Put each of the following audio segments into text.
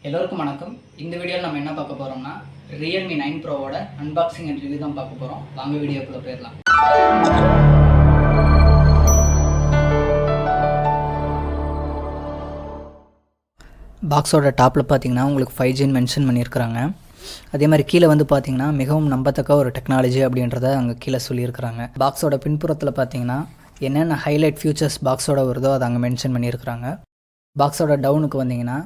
எல்லோருக்கும் வணக்கம். இந்த வீடியோவில் நம்ம என்ன பார்க்க போகிறோம்னா Realme 9 Proவோட அன்பாக்சிங் அண்ட் ரிவ்யூ தான் பார்க்க போகிறோம். வாங்க வீடியோக்குள்ளே போயிடலாம். பாக்ஸோட டாப்பில் பார்த்தீங்கன்னா உங்களுக்கு 5Gன்னு மென்ஷன் பண்ணியிருக்கிறாங்க. அதே மாதிரி கீழே வந்து பார்த்தீங்கன்னா மிகவும் நம்பத்தக்க ஒரு டெக்னாலஜி அப்படின்றத அங்கே கீழே சொல்லியிருக்கிறாங்க. பாக்ஸோட பின்புறத்தில் பார்த்தீங்கன்னா என்னென்ன ஹைலைட் ஃபியூச்சர்ஸ் பாக்ஸோட வருதோ அதை அங்கே மென்ஷன் பண்ணியிருக்கிறாங்க. பாக்ஸோட டவுனுக்கு வந்தீங்கன்னா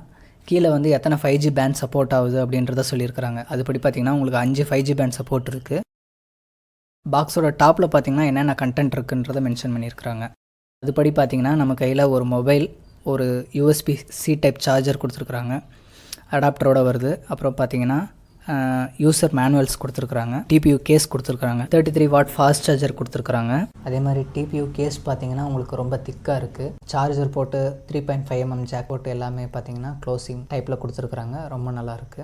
கீழே வந்து எத்தனை 5G பேண்ட் சப்போர்ட் ஆகுது அப்படின்றத சொல்லியிருக்கிறாங்க. அதுபடி பார்த்தீங்கன்னா உங்களுக்கு 5 5G பேண்ட் சப்போர்ட் இருக்குது. பாக்ஸோட டாப்பில் பார்த்தீங்கன்னா என்னென்ன கண்டென்ட் இருக்குன்றதை மென்ஷன் பண்ணியிருக்கிறாங்க. அதுபடி பார்த்தீங்கன்னா நம்ம கையில் ஒரு மொபைல், ஒரு USB-C டைப் சார்ஜர் கொடுத்துருக்குறாங்க, அடாப்டரோட வருது. அப்புறம் பார்த்தீங்கன்னா யூசர் மேனுவல்ஸ் கொடுத்துருக்குறாங்க, TPU கேஸ் கொடுத்துருக்குறாங்க, 33 வாட் ஃபாஸ்ட் சார்ஜர் கொடுத்துருக்குறாங்க. அதே மாதிரி TPU கேஸ் பார்த்தீங்கன்னா உங்களுக்கு ரொம்ப திக்காக இருக்குது. சார்ஜர் போட்டு 3.5mm ஜாக் போட்டு எல்லாமே பார்த்தீங்கன்னா க்ளோசிங் டைப்பில் கொடுத்துருக்குறாங்க. ரொம்ப நல்லாயிருக்கு.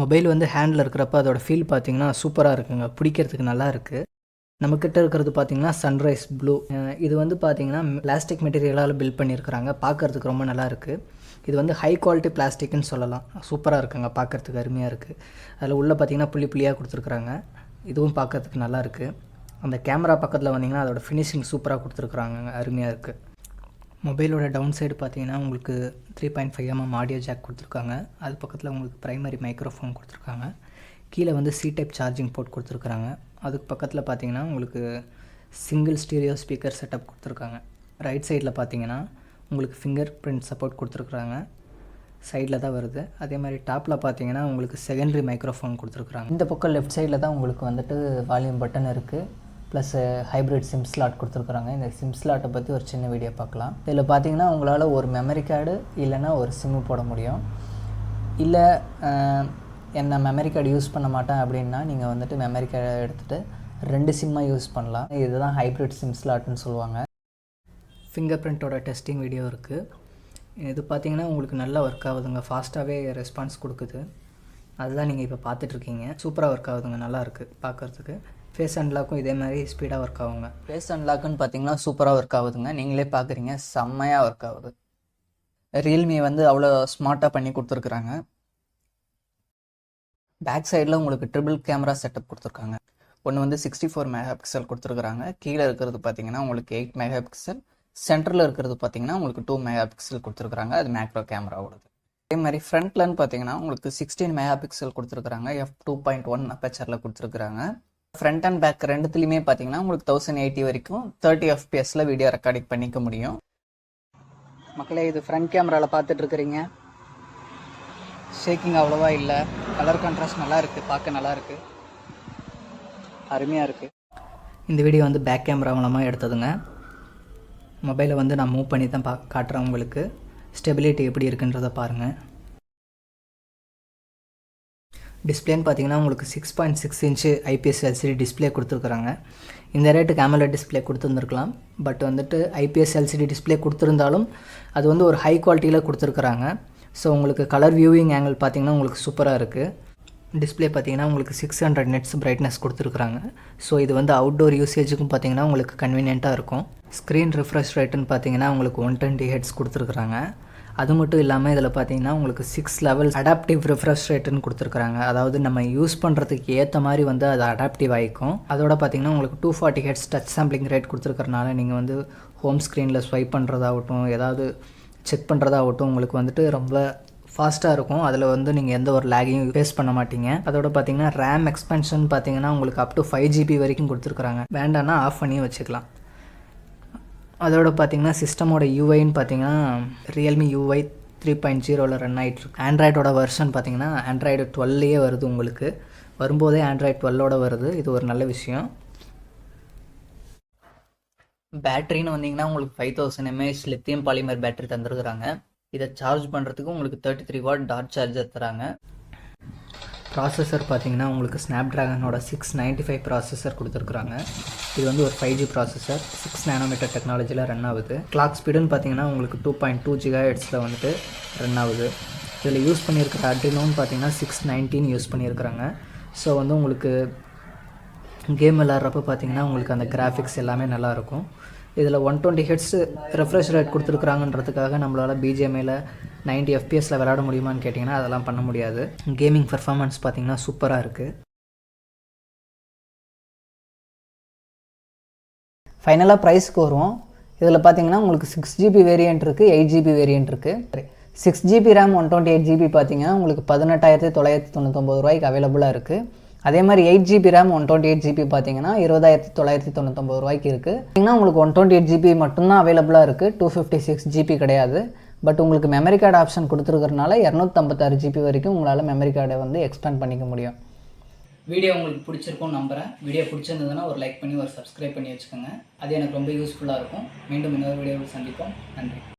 மொபைல் வந்து ஹேண்டில் இருக்கிறப்ப அதோட ஃபீல் பார்த்தீங்கன்னா சூப்பராக இருக்குங்க, பிடிக்கிறதுக்கு நல்லா இருக்குது. நம்மக்கிட்ட இருக்கிறது பார்த்தீங்கன்னா சன்ரைஸ் ப்ளூ. இது வந்து பார்த்தீங்கன்னா பிளாஸ்டிக் மெட்டீரியலால் பில்ட் பண்ணியிருக்கிறாங்க. பார்க்குறதுக்கு ரொம்ப நல்லா இருக்குது. இது வந்து ஹை குவாலிட்டி பிளாஸ்டிக்னு சொல்லலாம். சூப்பராக இருக்குங்க, பார்க்குறதுக்கு அருமையாக இருக்குது. அதில் உள்ளே பார்த்தீங்கன்னா புள்ளி புள்ளியாக கொடுத்துருக்குறாங்க. இதுவும் பார்க்குறதுக்கு நல்லா இருக்குது. அந்த கேமரா பக்கத்தில் வந்தீங்கன்னா அதோட ஃபினிஷிங் சூப்பராக கொடுத்துருக்குறாங்க, அருமையாக இருக்குது. மொபைலோட டவுன் சைடு பார்த்தீங்கன்னா உங்களுக்கு 3.5mm ஆடியோ ஜாக் கொடுத்துருக்காங்க. அது பக்கத்தில் உங்களுக்கு ப்ரைமரி மைக்ரோஃபோன் கொடுத்துருக்காங்க. கீழே வந்து C டைப் சார்ஜிங் போர்ட் கொடுத்துருக்குறாங்க. அதுக்கு பக்கத்தில் பார்த்தீங்கன்னா உங்களுக்கு சிங்கிள் ஸ்டீரியோ ஸ்பீக்கர் செட்டப் கொடுத்துருக்காங்க. ரைட் சைடில் பார்த்தீங்கன்னா உங்களுக்கு ஃபிங்கர் பிரிண்ட் சப்போர்ட் கொடுத்துருக்குறாங்க. சைடில் தான் வருது. அதே மாதிரி டாப்பில் பார்த்தீங்கன்னா உங்களுக்கு செகண்டரி மைக்ரோஃபோன் கொடுத்துருக்குறாங்க. இந்த பக்கம் லெஃப்ட் சைடில் தான் உங்களுக்கு வந்துட்டு வால்யூம் பட்டன் இருக்குது. ப்ளஸ் ஹைப்ரிட் சிம் ஸ்லாட் கொடுத்துருக்குறாங்க. இந்த சிம் ஸ்லாட்டை பற்றி ஒரு சின்ன வீடியோ பார்க்கலாம். இதில் பார்த்தீங்கன்னா உங்களால் ஒரு மெமரி கார்டு இல்லைன்னா ஒரு சிம்மு போட முடியும். இல்லை என்ன மெமரி கார்டு யூஸ் பண்ண மாட்டேன் அப்படின்னா நீங்கள் வந்துட்டு மெமரி கார்டை எடுத்துகிட்டு 2 சிம்மாக யூஸ் பண்ணலாம். இதுதான் ஹைப்ரிட் சிம் ஸ்லாட்னு சொல்லுவாங்க. ஃபிங்கர் பிரிண்ட்டோட டெஸ்டிங் வீடியோ இருக்குது. இது பார்த்திங்கன்னா உங்களுக்கு நல்லா ஒர்க் ஆகுதுங்க, ஃபாஸ்ட்டாகவே ரெஸ்பான்ஸ் கொடுக்குது. அதுதான் நீங்கள் இப்போ பார்த்துட்ருக்கீங்க. சூப்பராக ஒர்க் ஆகுதுங்க, நல்லா இருக்குது பார்க்குறதுக்கு. ஃபேஸ் அன்லாக்கும் இதே மாதிரி ஸ்பீடாக ஒர்க் ஆகுங்க. ஃபேஸ் அன்லாக்குன்னு பார்த்தீங்கன்னா சூப்பராக ஒர்க் ஆகுதுங்க. நீங்களே பார்க்குறீங்க, செம்மையாக ஒர்க் ஆகுது. ரியல்மி வந்து அவ்வளோ ஸ்மார்ட்டாக பண்ணி கொடுத்துருக்குறாங்க. பேக் சைடில் உங்களுக்கு ட்ரிபிள் கேமரா செட்டப் கொடுத்துருக்காங்க. ஒன்று வந்து 64 மெகாபிக்சல் கொடுத்துருக்குறாங்க. கீழே இருக்கிறது பார்த்தீங்கன்னா உங்களுக்கு 8 மெகாபிக்சல். சென்டரில் இருக்கிறது பார்த்தீங்கன்னா உங்களுக்கு 2 மெகாபிக்சல் கொடுத்துருக்குறாங்க. அது மேக்ரோ கேமராவோடது. அதே மாதிரி ஃப்ரண்ட்லன்னு பார்த்தீங்கன்னா உங்களுக்கு 16 மெகாபிக்சல் கொடுத்துருக்குறாங்க. f2.1 அப்பேச்சரில் கொடுத்துருக்குறாங்க. ஃப்ரண்ட் அண்ட் பேக் ரெண்டுத்துலையுமே பார்த்தீங்கன்னா உங்களுக்கு 1080 வரைக்கும் 30 fps வீடியோ ரெக்கார்டிங் பண்ணிக்க முடியும். மக்களே, இது ஃப்ரண்ட் கேமராவில் பார்த்துட்டு இருக்கிறீங்க. ஷேக்கிங் அவ்வளோவா இல்லை. கலர் கான்ட்ராஸ்ட் நல்லா இருக்குது, பார்க்க நல்லா இருக்குது, அருமையாக இருக்குது. இந்த வீடியோ வந்து பேக் கேமரா மூலமாக எடுத்ததுங்க. மொபைலை வந்து நான் மூவ் பண்ணி தான் காட்டுறேன் உங்களுக்கு. ஸ்டெபிலிட்டி எப்படி இருக்குன்றதை பாருங்கள். டிஸ்பிளேன்னு பார்த்தீங்கன்னா உங்களுக்கு 6.6 இன்ச்சு IPS LCD டிஸ்பிளே கொடுத்துருக்குறாங்க. இந்த ரேட்டுக்கு AMOLED டிஸ்பிளே கொடுத்துருந்துருக்கலாம். பட் வந்துட்டு IPS LCD டிஸ்பிளே கொடுத்துருந்தாலும் அது வந்து ஒரு ஹை குவாலிட்டியில் கொடுத்துருக்குறாங்க. ஸோ உங்களுக்கு கலர் வியூவிங் ஆங்கிள் பார்த்தீங்கன்னா உங்களுக்கு சூப்பராக இருக்குது. டிஸ்பிளே பார்த்தீங்கன்னா உங்களுக்கு 600 nits பிரைட்னஸ் கொடுத்துருக்குறாங்க. ஸோ இது வந்து அவுட்டோர் யூசேஜுக்கும் பார்த்தீங்கன்னா உங்களுக்கு கன்வீனியண்ட்டாக இருக்கும். ஸ்க்ரீன் ரிஃப்ரெஷ் ரேட்டுன்னு பார்த்தீங்கன்னா உங்களுக்கு 120 Hz கொடுத்துருக்குறாங்க. அது மட்டும் இல்லாமல் இதில் பார்த்தீங்கன்னா உங்களுக்கு 6 levels அடாப்டிவ் ரிஃப்ரெஷ் ரேட்டுன்னு கொடுத்துருக்குறாங்க. அதாவது நம்ம யூஸ் பண்ணுறதுக்கு ஏற்ற மாதிரி வந்து அது அடாப்டிவ் ஆகிக்கும். அதோட பார்த்தீங்கன்னா உங்களுக்கு 240 Hz டச் சாம்பிளிங் ரேட் கொடுத்துருக்கறனால நீங்கள் வந்து ஹோம் ஸ்க்ரீனில் ஸ்வைப் பண்ணுறதாகட்டும், ஏதாவது செக் பண்ணுறதாகட்டும் உங்களுக்கு வந்துட்டு ரொம்ப ஃபாஸ்ட்டாக இருக்கும். அதில் வந்து நீங்கள் எந்த ஒரு லேகையும் ஃபேஸ் பண்ண மாட்டீங்க. அதோட பார்த்தீங்கன்னா RAM எக்ஸ்பென்ஷன் பார்த்தீங்கன்னா உங்களுக்கு up to 5 GB வரைக்கும் கொடுத்துருக்குறாங்க. வேண்டான்னா ஆஃப் பண்ணி வச்சுக்கலாம். அதோட பார்த்தீங்கன்னா சிஸ்டமோட UIன்னு பார்த்தீங்கன்னா Realme UI 3.0 ரன் ஆகிட்டுருக்கு. ஆண்ட்ராய்டோட வெர்ஷன் பார்த்தீங்கன்னா Android 12 வருது. உங்களுக்கு வரும்போதே Android 12 வருது. இது ஒரு நல்ல விஷயம். பேட்டரின்னு வந்தீங்கன்னா உங்களுக்கு 5000 mAh லித்தியம் பாலிமர் பேட்டரி தந்துருக்குறாங்க. இதை சார்ஜ் பண்ணுறதுக்கு உங்களுக்கு 33 வாட் டாட் சார்ஜர் தராங்க. ப்ராசஸர் பார்த்தீங்கன்னா உங்களுக்கு ஸ்னாப்ட்ராகனோட 695 ப்ராசஸர் கொடுத்துருக்குறாங்க. இது வந்து ஒரு 5G ப்ராசஸர், 6 nanometer டெக்னாலஜியில் ரன் ஆகுது. கிளாக் ஸ்பீடுன்னு பார்த்தீங்கன்னா உங்களுக்கு 2.2 GHz வந்து ரன் ஆகுது. இதில் யூஸ் பண்ணியிருக்கிற அட்ரினோன்னு பார்த்தீங்கன்னா 619 யூஸ் பண்ணியிருக்கிறாங்க. ஸோ வந்து உங்களுக்கு கேம் விளாட்றப்ப பார்த்தீங்கன்னா உங்களுக்கு அந்த கிராஃபிக்ஸ் எல்லாமே நல்லாயிருக்கும். இதில் 120 Hz ரெஃப்ரெஷ் ரேட் கொடுத்துருக்குறாங்கன்றதுக்காக நம்மளால் BGMIயில் 90 எஃப்பிஎஸில் விளாட முடியுமான்னு கேட்டிங்கன்னா அதெல்லாம் பண்ண முடியாது. கேமிங் பர்ஃபார்மன்ஸ் பார்த்திங்கன்னா சூப்பராக இருக்குது. ஃபைனலாக ப்ரைஸ்க்கு வருவோம். இதில் பார்த்தீங்கன்னா உங்களுக்கு 6GB வேரியண்ட் இருக்குது, 8GB வேரியண்ட் இருக்குது. 6GB ரேம் 128GB பார்த்தீங்கன்னா உங்களுக்கு 18,999 ரூபாய்க்கு அவைலபிளாக இருக்குது. அதே மாதிரி 8GB ரேம் 128GB பார்த்தீங்கன்னா 20,999 ரூபாய்க்கு இருக்குது. பார்த்தீங்கன்னா உங்களுக்கு 128GB மட்டும்தான் அவைலபிளாக இருக்குது, 256GB கிடையாது. பட் உங்களுக்கு மெமரி கார்டு ஆப்ஷன் கொடுத்துருக்கறனால 256GB வரைக்கும் உங்களால் மெமரி கார்டை வந்து எக்ஸ்பேண்ட் பண்ணிக்க முடியும். வீடியோ உங்களுக்கு பிடிச்சிருக்கும்னு நம்புகிறேன். வீடியோ பிடிச்சிருந்ததுன்னா ஒரு லைக் பண்ணி ஒரு சப்ஸ்கிரைப் பண்ணி வச்சுக்கோங்க. அது எனக்கு ரொம்ப யூஸ்ஃபுல்லாக இருக்கும். மீண்டும் இன்னொரு வீடியோவில் சந்திப்போம். நன்றி.